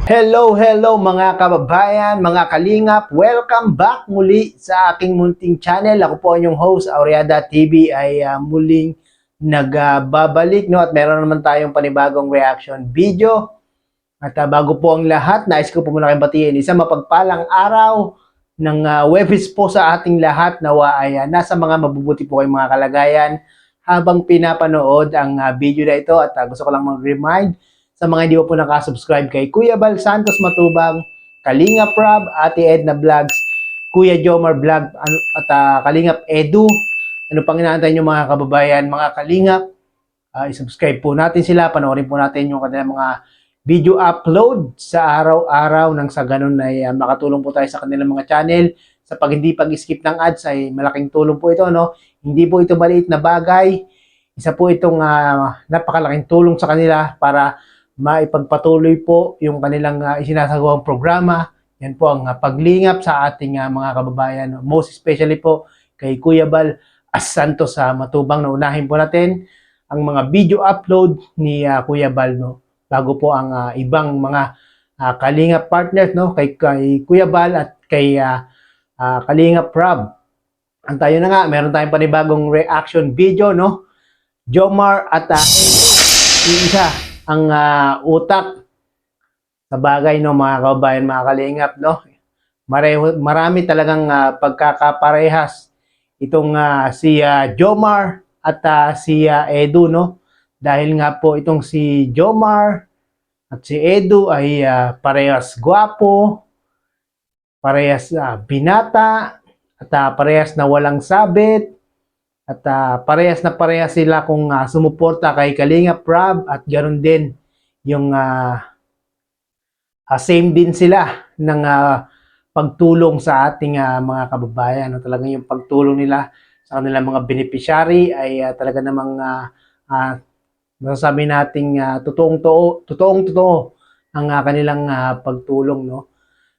Hello mga kababayan, mga kalingap. Welcome back muli sa aking munting channel. Ako po ang inyong host, Aureada TV ay muling nagbabalik, no? At meron naman tayong panibagong reaction video. At bago po ang lahat, nais ko po muna kayong batiin isang mapagpalang araw ng Webis po sa ating lahat. Nawa ay nasa mga mabubuti po kayong mga kalagayan habang pinapanood ang video na ito. At gusto ko lang mag-remind sa mga hindi po nakasubscribe kay Kuya Bal Santos Matubang, Kalingap Rob, Ate Edna Vlogs, Kuya Jomar Vlog, at Kalingap Edu. Ano pang inaantay nyo mga kababayan, mga Kalingap? I-subscribe po natin sila, panoorin po natin yung kanilang mga video upload sa araw-araw nang sa ganun ay makatulong po tayo sa kanilang mga channel. Sa hindi pag-skip ng ads ay malaking tulong po ito, no? Hindi po ito maliit na bagay. Isa po itong napakalaking tulong sa kanila para maipagpatuloy po yung kanilang isinasagawang programa. Yan po ang paglingap sa ating mga kababayan. Most especially po kay Kuya Bal Santos sa Matubang. Naunahin po natin ang mga video upload ni Kuya Bal, no? Bago po ang ibang mga kalingap partners, no? Kay Kuya Bal at kay Kalingap Rob. Ang tayo na nga, meron tayong panibagong reaction video, no? Jomar at isa ang utak sa bagay, no, mga kababayan, mga kalingap, no? Marami talagang pagkakaparehas itong si Jomar at si Edu, no? Dahil nga po itong si Jomar at si Edu ay parehas gwapo, parehas binata, at parehas na walang sabit, at parehas sila kung sumuporta kay Kalingap Rob, at ganoon din yung same din sila ng pagtulong sa ating mga kababayan. No? Talagang yung pagtulong nila sa kanilang mga beneficiary ay talaga namang masasabi nating totoong-totoo ang kanilang pagtulong, no?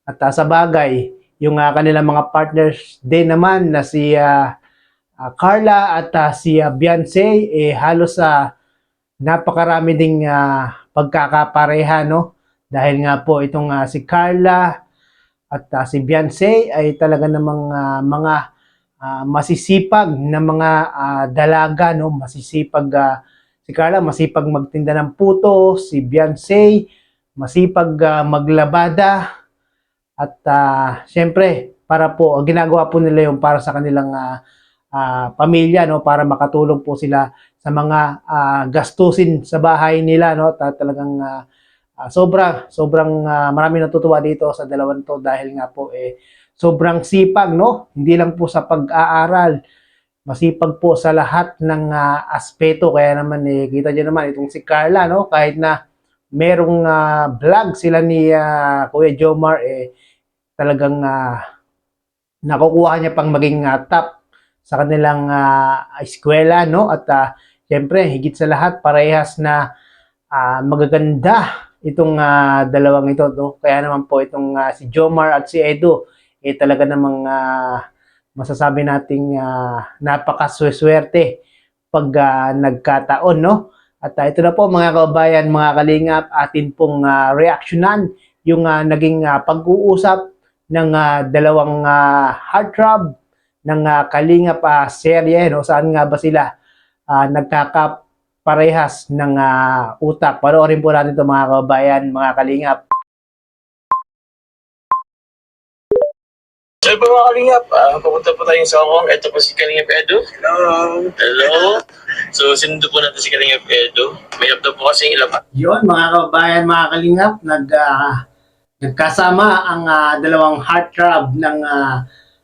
At sa bagay, yung kanilang mga partners din naman na si Carla at si Beyonce, halos napakarami ding pagkakapareha, no? Dahil nga po itong si Carla at si Beyonce ay talaga namang mga masisipag na mga dalaga, no? Masisipag si Carla, masipag magtinda ng puto, si Beyonce masipag maglabada, at syempre para po ginagawa po nila yung para sa kanilang pamilya, no, para makatulong po sila sa mga gastusin sa bahay nila, no. Talagang sobrang marami natutuwa dito sa dalawang to dahil nga po sobrang sipag, no, hindi lang po sa pag-aaral, masipag po sa lahat ng aspeto. Kaya naman kita niyo naman itong si Carla, no, kahit na merong vlog sila ni Kuya Jomar, talagang nakukuha niya pang maging top sa kanilang eskwela, no? At syempre, higit sa lahat, parehas na magaganda itong dalawang ito, no? Kaya naman po itong si Jomar at si Edu, talaga namang masasabi nating napakaswerte pag nagkataon, no? At ito na po mga kababayan, mga kalingap, atin pong reaksyonan yung naging pag-uusap ng dalawang heartthrob ng Kalingap serye, no? Saan nga ba sila nagkakaparehas ng utak? Panoorin po natin ito mga kababayan, mga Kalingap. So po mga Kalingap, papunta po tayo sa Hong Kong. Ito po si Kalingap Edu. Hello. Hello. So sinundo po natin si Kalingap Edu. May daw po kasi ilapat. Yun mga kababayan, mga Kalingap, nagkasama ang dalawang heartthrob ng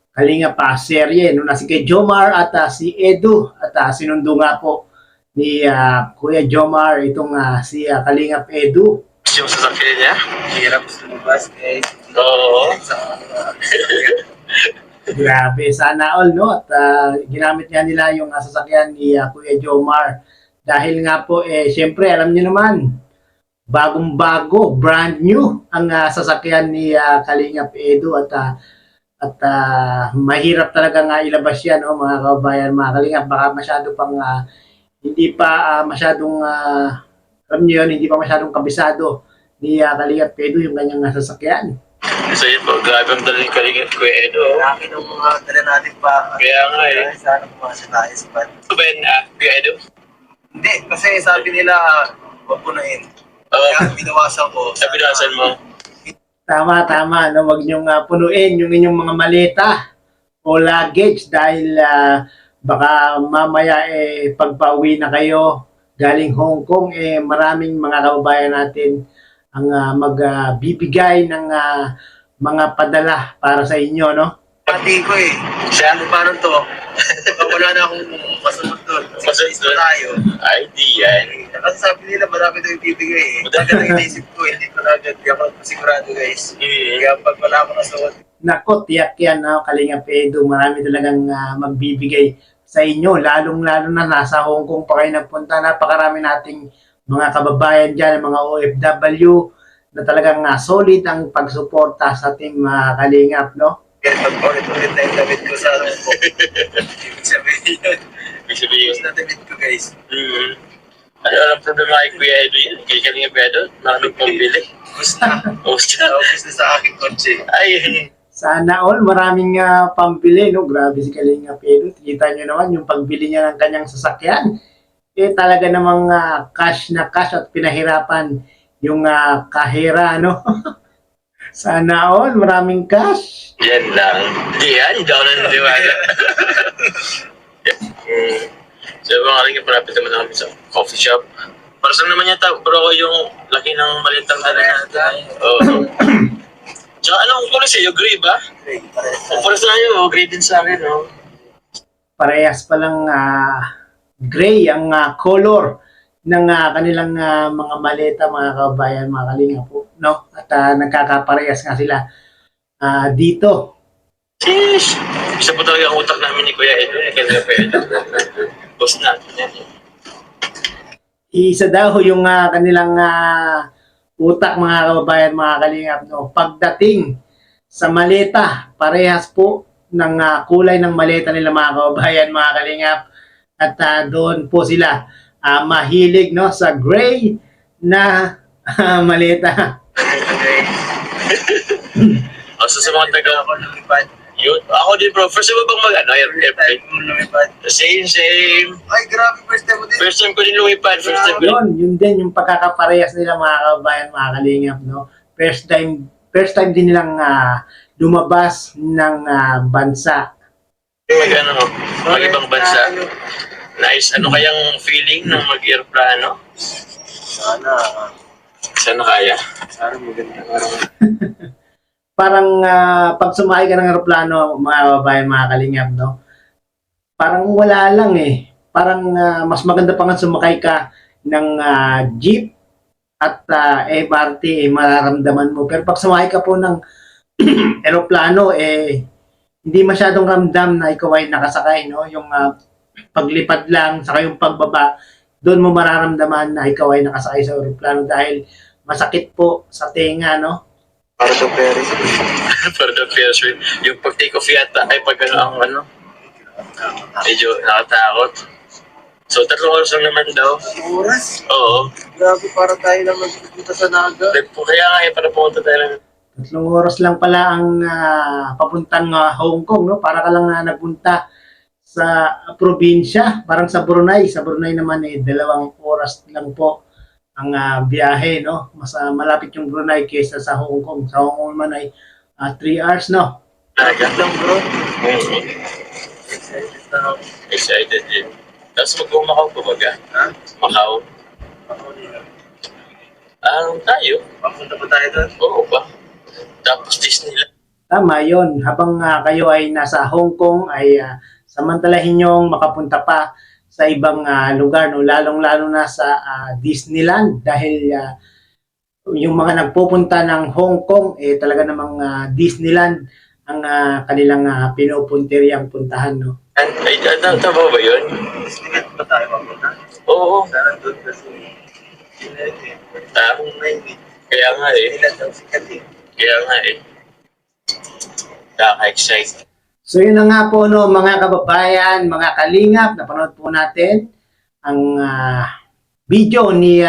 Kalingap serye, no, na si kay Jomar at si Edu, at sinundo nga po ni Kuya Jomar itong si Kalingap Edu. Yung sasakyan niya? Hirap sa lumabas guys. Oo. Grabe, sana all, no? At ginamit nga nila yung sasakyan ni Kuya Jomar. Dahil nga po, syempre, alam niyo naman, bagong-bago, brand new ang sasakyan ni Kalingap Edu, at mahirap talaga nga ilabas yan, no, mga kababayan, mga Kalingap. Baka masyado pang hindi pa masyadong alam niyo yun, hindi pa masyadong kabisado ni Kalingap Edu yung kanyang sasakyan. So yun po, grabe ang dala ni Kalingap Kuya Edo. Laki ng mga dala natin pa. Kaya nga eh. Sana pumasok tayo sa pan. Ito ba yun, Kuya Edo? Hindi, kasi sabi nila, huwag punuin. Oo. Kaya binawasan ko. Sabi nasan mo? Tama, no? Huwag niyong punuin yung inyong mga maleta o luggage dahil baka mamaya pagpauwi na kayo galing Hong Kong, maraming mga kababayan natin ang magbibigay ng mga padala para sa inyo, no? Pati ko eh. Siya? Ano paano to? Baka wala na akong masunod doon. Masunod doon? Tayo. Ay, di yan. Kasi sabi nila, marami daw yung bibigay eh. Madami. Kaya nang inisip ko, hindi ko na agad. Kaya ako sigurado guys. Kaya pag wala akong nasuot, Nako, tiyak yan, no? Kalingap Edu, marami talagang magbibigay sa inyo, lalong-lalo na nasa Hong Kong pa kayo nagpunta. Napakarami nating mga kababayan dyan, mga OFW, na talagang solid ang pagsuporta sa team Kalingap, no? kaya pag ulit-ulit na yung damit ko sa ano ko. Ibig sabihin yun. Ibig sabihin. Tapos na damit ko guys. Ano ang problema kay Kuya Edo yun? Kay Kalingap Edo? Maraming pambili. Ubus na. O siya. Ubus na sa aking kotse. Ay, Sana all, maraming pambili, no? Grabe si Kalingap Edu. Kita nyo naman yung pagbili niya ng kanyang sasakyan. Talaga namang cash na cash at pinahirapan yung kahera, no? Sana all, maraming cash. yan lang. Di yan, hindi ako naniniwala. So, mga Kalingap, malapit naman na kami sa coffee shop. Para saan naman yata, bro, yung laki ng malitang dala natin. Oo. Tsaka anong kulay sa'yo? Gray ba? Okay, parehas O, para sa'yo, gray din sa akin, no? Parehas palang gray ang color ng kanilang mga maleta, mga kabayan, mga Kalingap po, no? At nagkakaparehas nga sila dito. Sheesh! Isa po talaga ang utak namin ni Kuya Edo, ni Kalingap Edo. Boss natin yan. Isa daw yung kanilang utak, mga kababayan, mga Kalingap, no? Pagdating sa maleta, parehas po ng kulay ng maleta nila, mga kababayan, mga Kalingap. At doon po sila mahilig, no, sa gray na maleta. Okay. O, so sa mga taga, Ako lumipad. yun. Ako din, bro. First time mo bang mag-ano, airplane? Mo lumipad. Same. Ay, grabe, first time mo din. First time ko din lumipad. First time ko din. Yun din yung pagkakaparehas nila, mga kababayan, mga Kalingap, no? First time din nilang lumabas ng bansa. Mag-ano, mag-ibang bansa. Nice. Ano kayang feeling ng mag-airplano? Sana. Sana kaya? Sana maganda. Parang pag sumakay ka ng aeroplano, mga kababayan, mga Kalingap, no? Parang wala lang eh. Parang mas maganda pa nga sumakay ka ng jeep at MRT, mararamdaman mo. Pero pag sumakay ka po ng aeroplano, hindi masyadong ramdam na ikaw ay nakasakay, no? Yung paglipad lang, saka yung pagbaba, doon mo mararamdaman na ikaw ay nakasakay sa aeroplano dahil masakit po sa tenga, no? Para sa Paris. For the first time. Yung pag-take off yata, ay pag ano, medyo nakatakot. So, 3 oras lang naman daw. Oras? Oo. Grabe, para tayo lang magpunta sa Naga. Kaya nga para pumunta tayo lang. 3 oras lang pala ang papuntang Hong Kong, no? Para ka lang nagpunta sa probinsya, parang sa Brunei. Sa Brunei naman 2 oras lang po ang biyahe, no? Mas malapit yung Brunei kaysa sa Hong Kong. Sa Hong Kong naman ay 3 hours, no? Talaga. Lang bro. Excited na ako. Excited din. Tapos mag-Macau pa baga? Ha? Macau? Ako nila. Tayo? Papunta pa tayo doon? Oo ba? Tapos Disneyland. Tama yon. Habang kayo ay nasa Hong Kong, ay samantalahin nyong makapunta pa sa ibang lugar, no? Lalong-lalo na sa Disneyland dahil yung mga nagpupunta ng Hong Kong, talaga namang Disneyland ang kanilang pinupuntiriyang puntahan, no? Ay, tama ba yun? Sige, pa tayo papunta. Oo. Sana doon kasi. Ah, kaya nga eh. Ilan daw sikat eh. Kaya nga eh. Kaka-excite. So yun na nga po, no, mga kababayan, mga Kalingap, napanood po natin ang video ni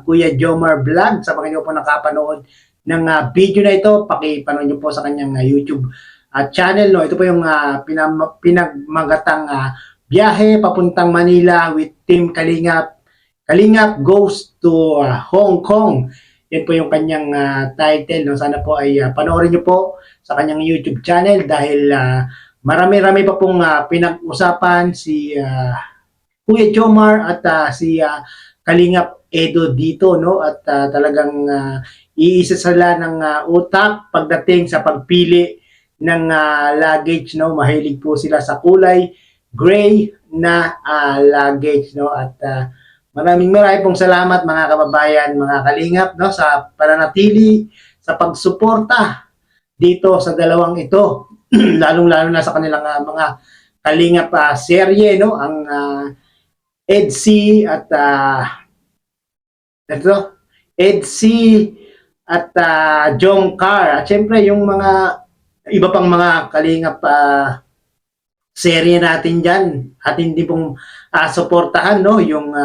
Kuya Jomar Vlog. Sa mga nyo po nakapanood ng video na ito, pakipanood nyo po sa kanyang YouTube channel. No? Ito po yung pinagmagatang biyahe papuntang Manila with Team Kalingap. Kalingap goes to Hong Kong. Yan po yung kanyang title. No? Sana po ay panoorin nyo po sa kanyang YouTube channel dahil marami-rami pa pong pinag-usapan si Kuya Jomar at si Kalingap Edo dito. No? At talagang iisa sila ng utak pagdating sa pagpili ng luggage. No? Mahilig po sila sa kulay gray na luggage. No? At maraming pong salamat mga kababayan, mga kalingap, no, sa pananatili, sa pagsuporta dito sa dalawang ito, lalong-lalo na sa kanilang mga kalingap serye, no, ang EDC at EDC at Jongkar. At syempre yung mga iba pang mga kalingap serye natin dyan at hindi pong suportahan, no, yung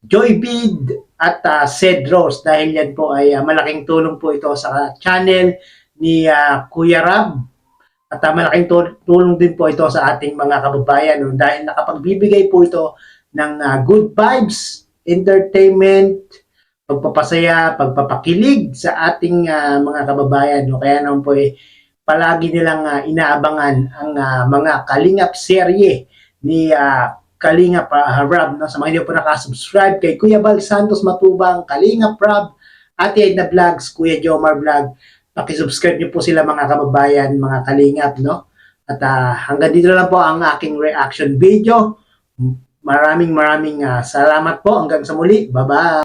Joybid at Cedros dahil yan po ay malaking tulong po ito sa channel ni Kuya Rab at malaking tulong din po ito sa ating mga kababayan, no, dahil nakapagbibigay po ito ng good vibes, entertainment, pagpapasaya, pagpapakilig sa ating mga kababayan, no. Kaya naman po palagi nilang inaabangan ang mga Kalingap serye ni Kalingap Rab, no? Sa mga hindi po nakasubscribe kay Kuya Bal Santos Matubang, Kalingap Rab, Ate Edna Vlogs, Kuya Jomar Vlog, pakisubscribe niyo po sila mga kababayan, mga Kalingap, no? At hanggang dito lang po ang aking reaction video. Maraming salamat po. Hanggang sa muli. Bye-bye!